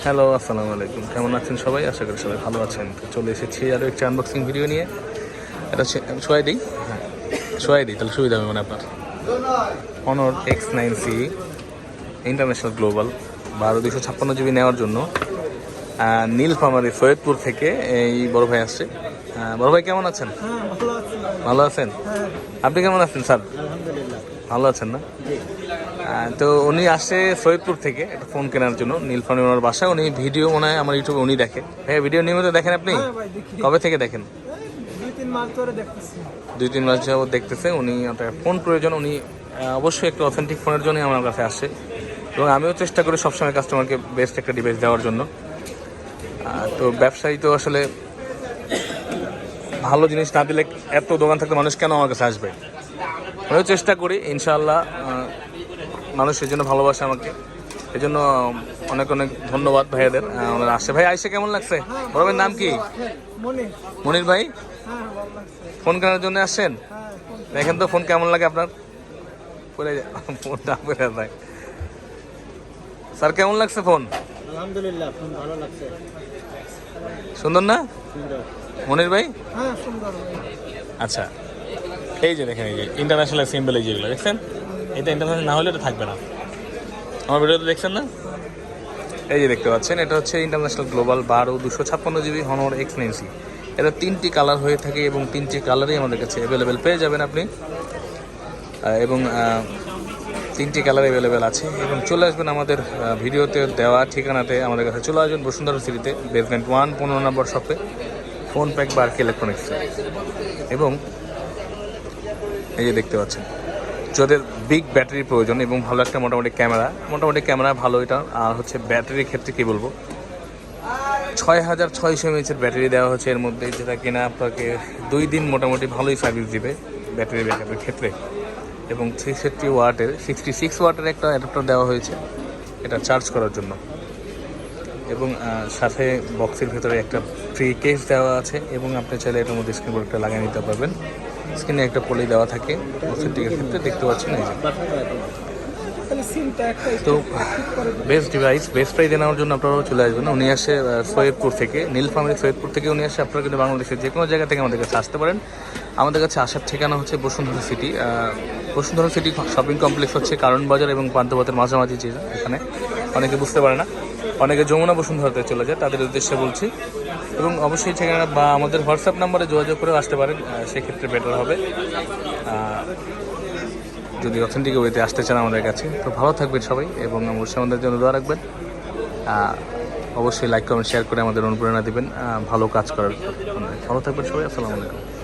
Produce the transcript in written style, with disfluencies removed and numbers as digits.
Hello, আসসালামু আলাইকুম। কেমন আছেন সবাই? আশা করি সবাই ভালো আছেন। তো চলে এসেছি আরও একটি আনবক্সিং ভিডিও নিয়ে। এটা হচ্ছে শোয়াই দিই, হ্যাঁ শোয়াই দিই, তাহলে সুবিধা হবে মানে আপনার। Honor X9C international global 12/256 GB নেওয়ার জন্য নীলফামারী সৈয়দপুর থেকে এই বড় ভাই আসছে। বড় ভাই কেমন আছেন? ভালো আছেন? আপনি কেমন আছেন স্যার? ভালো আছেন না? তো উনি আসছে সৈয়দপুর থেকে একটা ফোন কেনার জন্য। নীলফামারী ওনার বাসায়। উনি ভিডিও মনে হয় আমার ইউটিউবে উনি দেখে। হ্যাঁ, ভিডিও নিয়মিত দেখেন আপনি? কবে থেকে দেখেন? 2-3 মাস যাবত দেখতেছে। উনি একটা ফোন প্রয়োজন। উনি অবশ্যই একটা অথেন্টিক ফোনের জন্যই আমার কাছে আসছে, এবং আমিও চেষ্টা করি সবসময় কাস্টমারকে বেস্ট একটা ডিভাইস দেওয়ার জন্য। তো ব্যবসায়ী তো আসলে ভালো জিনিস না দিলে এত দোকান থাকতে মানুষ কেন আমার কাছে আসবে? আমিও চেষ্টা করি, ইনশাআল্লাহ মানুষ এই জন্য ভালোবাসে আমাকে। এই জন্য অনেক অনেক ধন্যবাদ ভাইয়াদের। ওনারা আসে। ভাই আইসে কেমন লাগছে? বড় ভাইয়ের নাম কি? মনির ভাই। ফোন কেনার জন্য আসছেন? দেখেন তো ফোন কেমন লাগে আপনার। ফোনটা পড়ে যায়। স্যার কেমন লাগছে ফোন? আলহামদুলিল্লাহ, ফোন ভালো লাগছে। সুন্দর না সুন্দর। মনির ভাই? হ্যাঁ, সুন্দর। আচ্ছা, এই যে দেখেন, এই যে ইন্টারন্যাশনাল সিম্বল, এই যেগুলো দেখছেন, এটা ইন্টারন্যাশনাল না হলে এটা থাকবে না। আমার ভিডিওতে দেখছেন না? এই যে দেখতে পাচ্ছেন, এটা হচ্ছে international global 12/256 GB Honor X9C। এটা 3টি কালার হয়ে থাকে, এবং 3টি কালারই আমাদের কাছে অ্যাভেলেবেল পেয়ে যাবেন আপনি। এবং 3টি কালার অ্যাভেলেবেল আছে। এবং চলে আসবেন আমাদের ভিডিওতে দেওয়া ঠিকানাতে, আমাদের কাছে চলে আসবেন বসুন্ধরা সিটিতে, বেসমেন্ট 1 15 নম্বর শপে, ফোন প্যাক বা আরকি ইলেকট্রনিক্স। এবং এই যে দেখতে পাচ্ছেন, যাদের বিগ ব্যাটারির প্রয়োজন এবং ভালো একটা মোটামুটি ক্যামেরা ভালো এটা। আর হচ্ছে ব্যাটারির ক্ষেত্রে কী বলবো, 6600 mAh ব্যাটারি দেওয়া হচ্ছে এর মধ্যে, যেটা কিনা আপনাকে 2 দিন মোটামুটি ভালোই সার্ভিস দিবে ব্যাটারি ব্যাকআপের ক্ষেত্রে। এবং 66 ওয়াটের একটা অ্যাডাপ্টার দেওয়া হয়েছে এটা চার্জ করার জন্য। এবং সাথে বক্সের ভেতরে একটা ফ্রি কেস দেওয়া আছে, এবং আপনি চাইলে এটার মধ্যে স্ক্রিন প্রোটেক্টর লাগিয়ে নিতে পারবেন। স্ক্রিনে একটা পলি দেওয়া থাকে অথেন্টিকের ক্ষেত্রে, দেখতে পাচ্ছেন এই যে। তো বেস্ট ডিভাইস, বেস্ট প্রাইজে নেওয়ার জন্য আপনারাও চলে আসবেন। উনি আসে সৈয়দপুর থেকে, নীলফামারী সৈয়দপুর থেকে উনি আসে। আপনারা কিন্তু বাংলাদেশের যে কোনো জায়গা থেকে আমাদের কাছে আসতে পারেন। আমাদের কাছে আসার ঠিকানা হচ্ছে Bashundhara city. Bashundhara city shopping complex হচ্ছে কারণ বাজার এবং পান্থপথের মাঝামাঝি, যে এখানে অনেকে বুঝতে পারে না, অনেকে যমুনা বসুন্ধরাতে চলে যায়, তাদের উদ্দেশ্যে বলছি। এবং অবশ্যই ঠিকানা বা আমাদের হোয়াটসঅ্যাপ নাম্বারে যোগাযোগ করেও আসতে পারেন, সেক্ষেত্রে বেটার হবে যদি অথেন্টিক ওয়েতে আসতে চান আমাদের কাছে। তো ভালো থাকবেন সবাই, এবং অবশ্যই আমাদের জন্য দোয়া রাখবেন। অবশ্যই লাইক কমেন্ট শেয়ার করে আমাদের অনুপ্রেরণা দেবেন ভালো কাজ করার। ভালো থাকবেন সবাই। আসসালামু আলাইকুম।